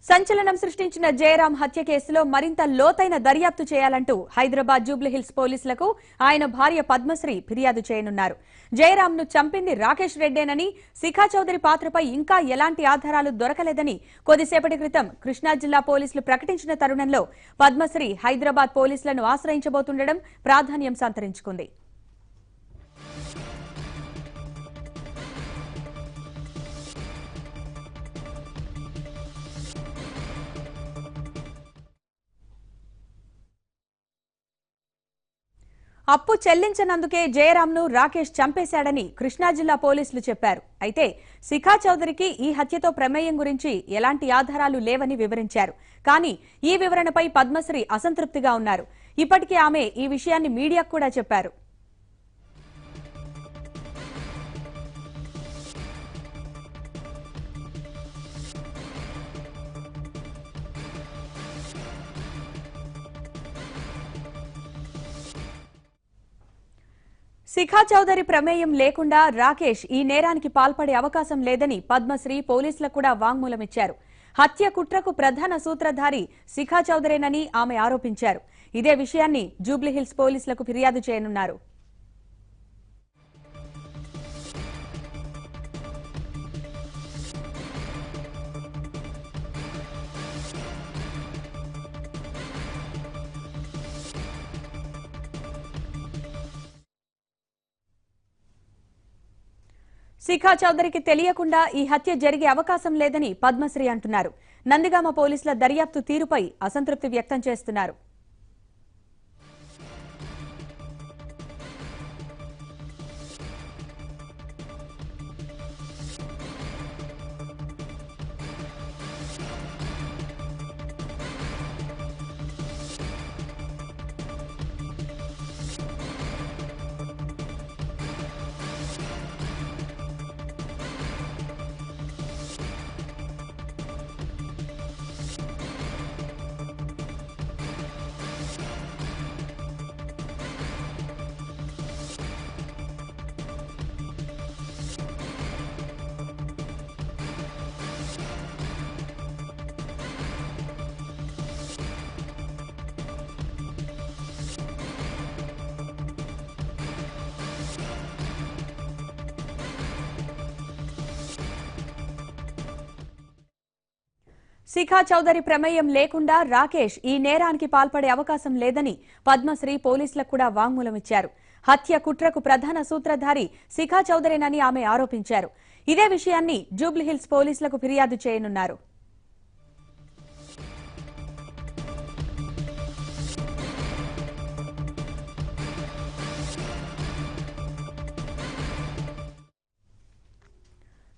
సంచలనం సృష్టించిన జయరాం హత్య కేసులో మరింత లోతైన దర్యాప్తు చేయాలంటూ హైదరాబాద్ జూబ్లీహిల్స్ పోలీసులకు ఆయన భార్య పద్మశ్రీ ఫిర్యాదు చేయనున్నారు. జయరాంను చంపింది రాకేష్ రెడ్డేనని, శిఖా చౌదరి పాత్రపై ఇంకా ఎలాంటి ఆధారాలు దొరకలేదని కొద్దిసేపటి క్రితం కృష్ణా జిల్లా పోలీసులు ప్రకటించిన తరుణంలో పద్మశ్రీ హైదరాబాద్ పోలీసులను ఆశ్రయించబోతుండడం ప్రాధాన్యం సంతరించుకుంది. అప్పు చెల్లించనందుకే జయరాంను రాకేష్ చంపేశాడని కృష్ణా జిల్లా పోలీసులు చెప్పారు. అయితే శిఖా చౌదరికి ఈ హత్యతో ప్రమేయం గురించి ఎలాంటి ఆధారాలు లేవని వివరించారు. కానీ ఈ వివరణపై పద్మశ్రీ అసంతృప్తిగా ఉన్నారు. ఇప్పటికే ఆమె ఈ విషయాన్ని మీడియాకు కూడా చెప్పారు. శిఖా చౌదరి ప్రమేయం లేకుండా రాకేష్ ఈ నేరానికి పాల్పడే అవకాశం లేదని పద్మశ్రీ పోలీసులకు కూడా వాంగ్మూలమిచ్చారు. హత్య కుట్రకు ప్రధాన సూత్రధారి శిఖా చౌదరేనని ఆమె ఆరోపించారు. ఇదే విషయాన్ని జూబ్లీహిల్స్ పోలీసులకు ఫిర్యాదు చేయనున్నారు. శిఖా చౌదరికి తెలియకుండా ఈ హత్య జరిగే అవకాశం లేదని పద్మశ్రీ అంటున్నారు. నందిగామ పోలీసుల దర్యాప్తు తీరుపై అసంతృప్తి వ్యక్తం చేస్తున్నారు. శిఖా చౌదరి ప్రమేయం లేకుండా రాకేష్ ఈ నేరానికి పాల్పడే అవకాశం లేదని పద్మశ్రీ పోలీసులకు కూడా వాంగ్మూలమిచ్చారు. హత్య కుట్రకు ప్రధాన సూత్రధారి శిఖా చౌదరేనని ఆమె ఆరోపించారు. ఇదే విషయాన్ని జూబ్లీహిల్స్ పోలీసులకు ఫిర్యాదు చేయనున్నారు.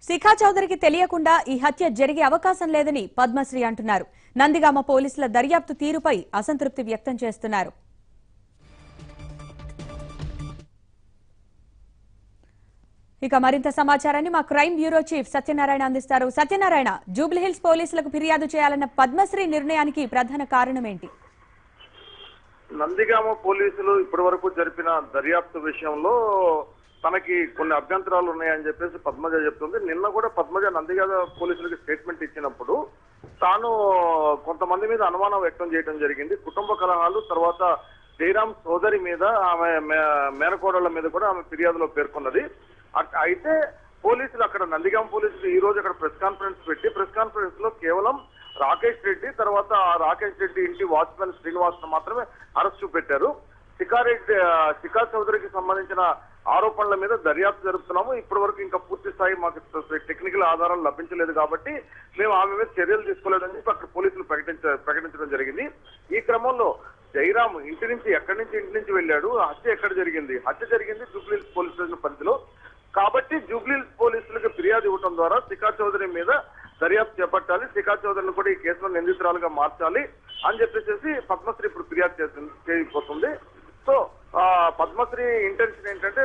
శిఖా చౌదరికి తెలియకుండా ఈ హత్య జరిగే అవకాశం లేదని పద్మశ్రీ అంటున్నారు. నందిగామ పోలీసుల దర్యాప్తు తీరుపై అసంతృప్తి వ్యక్తం చేస్తున్నారు. ఇక మరింత సమాచారాన్ని మా క్రైమ్ బ్యూరో చీఫ్ సత్యనారాయణ అందిస్తారు. సత్యనారాయణ, జూబ్లీహిల్స్ పోలీసులకు ఫిర్యాదు చేయాలన్న పద్మశ్రీ నిర్ణయానికి ప్రధాన కారణం ఏంటి? నందిగామ పోలీసులు ఇప్పటివరకు జరిపిన దర్యాప్తు విషయంలో తనకి కొన్ని అభ్యంతరాలు ఉన్నాయని చెప్పేసి పద్మజ చెప్తుంది. నిన్న కూడా పద్మజ నందిగామ పోలీసులకి స్టేట్మెంట్ ఇచ్చినప్పుడు తాను కొంతమంది మీద అనుమానం వ్యక్తం చేయడం జరిగింది. కుటుంబ కలహాలు, తర్వాత జయరాం సోదరి మీద, ఆమె మేనకోడళ్ల మీద కూడా ఆమె ఫిర్యాదులో పేర్కొన్నది. అయితే పోలీసులు అక్కడ నందిగామ పోలీసులు ఈ రోజు అక్కడ ప్రెస్ కాన్ఫరెన్స్ పెట్టి ప్రెస్ కాన్ఫరెన్స్ లో కేవలం రాకేష్ రెడ్డి, తర్వాత రాకేష్ రెడ్డి ఇంటి వాచ్మెన్ శ్రీనివాస్ మాత్రమే అరెస్ట్ చూపెట్టారు. శిఖా చౌదరికి సంబంధించిన ఆరోపణల మీద దర్యాప్తు జరుపుతున్నాము. ఇప్పటి వరకు ఇంకా పూర్తి స్థాయి మాకు టెక్నికల్ ఆధారాలు లభించలేదు కాబట్టి మేము ఆమె మీద చర్యలు తీసుకోలేదని చెప్పి అక్కడ పోలీసులు ప్రకటించడం జరిగింది. ఈ క్రమంలో జయరాం ఇంటి నుంచి వెళ్ళాడు, హత్య ఎక్కడ జరిగింది? హత్య జరిగింది జూబ్లీహిల్స్ పోలీస్ స్టేషన్ పరిధిలో. కాబట్టి జూబ్లీహిల్స్ పోలీసులకు ఫిర్యాదు ఇవ్వడం ద్వారా శిఖా చౌదరి మీద దర్యాప్తు చేపట్టాలి, శిఖా చౌదరిని కూడా ఈ కేసులో నిందితురాలుగా మార్చాలి అని చెప్పేసి పద్మశ్రీ ఇప్పుడు ఫిర్యాదు చేయబోతుంది. సో పద్మశ్రీ ఇంటెన్షన్ ఏంటంటే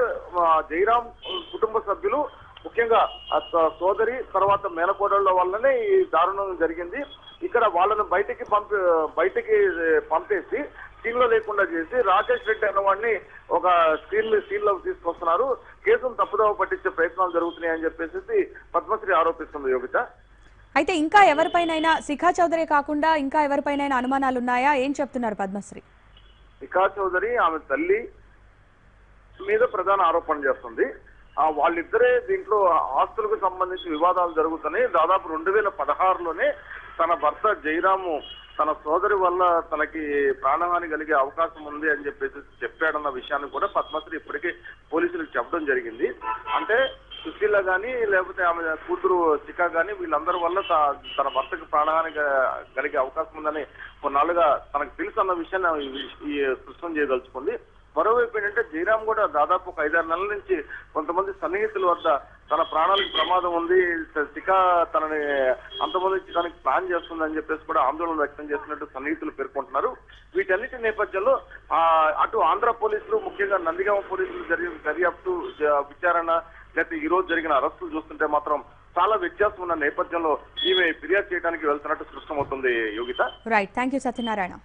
జయరాం కుటుంబ సభ్యులు, ముఖ్యంగా సోదరి తర్వాత మేనకోడళ్ల వల్లనే ఈ దారుణం జరిగింది. ఇక్కడ వాళ్ళను బయటికి పంపేసి సీన్ లో లేకుండా చేసి రాకేష్ రెడ్డి అన్నవాడిని ఒక సీన్ లో తీసుకొస్తున్నారు, కేసును తప్పుదోవ పట్టించే ప్రయత్నాలు జరుగుతున్నాయని చెప్పేసి పద్మశ్రీ ఆరోపిస్తుంది. యోగిత అయితే ఇంకా ఎవరిపైనైనా శిఖా చౌదరి కాకుండా ఇంకా ఎవరిపైనైనా అనుమానాలు ఉన్నాయా? ఏం చెప్తున్నారు పద్మశ్రీ? శిఖా చౌదరి ఆమె తల్లి మీద ప్రధాన ఆరోపణ చేస్తుంది. వాళ్ళిద్దరే దీంట్లో ఆస్తులకు సంబంధించి వివాదాలు జరుగుతున్నాయి. దాదాపు 2016లోనే తన భర్త జయరాము తన సోదరి వల్ల తనకి ప్రాణహాని కలిగే అవకాశం ఉంది అని చెప్పాడన్న విషయాన్ని కూడా పద్మశ్రీ ఇప్పటికే పోలీసులకు చెప్పడం జరిగింది. అంటే సుశీల గాని లేకపోతే ఆమె కూతురు శిఖా గాని వీళ్ళందరి వల్ల తన భర్తకు ప్రాణహాని కలిగే అవకాశం ఉందని కొన్నాళ్ళుగా తనకు తెలుసు అన్న విషయాన్ని ఈ స్పష్టం చేయదలుచుకుంది. మరోవైపు ఏంటంటే జయరాం కూడా దాదాపు ఒక 5-6 నెలల నుంచి కొంతమంది సన్నిహితుల వద్ద తన ప్రాణాలకు ప్రమాదం ఉంది, శిఖా తనని అంతమొందించడానికి ప్లాన్ చేస్తుందని చెప్పేసి కూడా ఆందోళన వ్యక్తం చేస్తున్నట్టు సన్నిహితులు పేర్కొంటున్నారు. వీటన్నిటి నేపథ్యంలో అటు ఆంధ్ర పోలీసులు ముఖ్యంగా నందిగామ పోలీసులు జరిగిన దర్యాప్తు విచారణ లేకపోతే ఈ రోజు జరిగిన అరెస్టులు చూస్తుంటే మాత్రం చాలా వ్యత్యాసం ఉన్న నేపథ్యంలో ఈమె ఫిర్యాదు చేయడానికి వెళ్తున్నట్టు స్పష్టమవుతుంది. Yogita. Right, thank you Satyanarayana.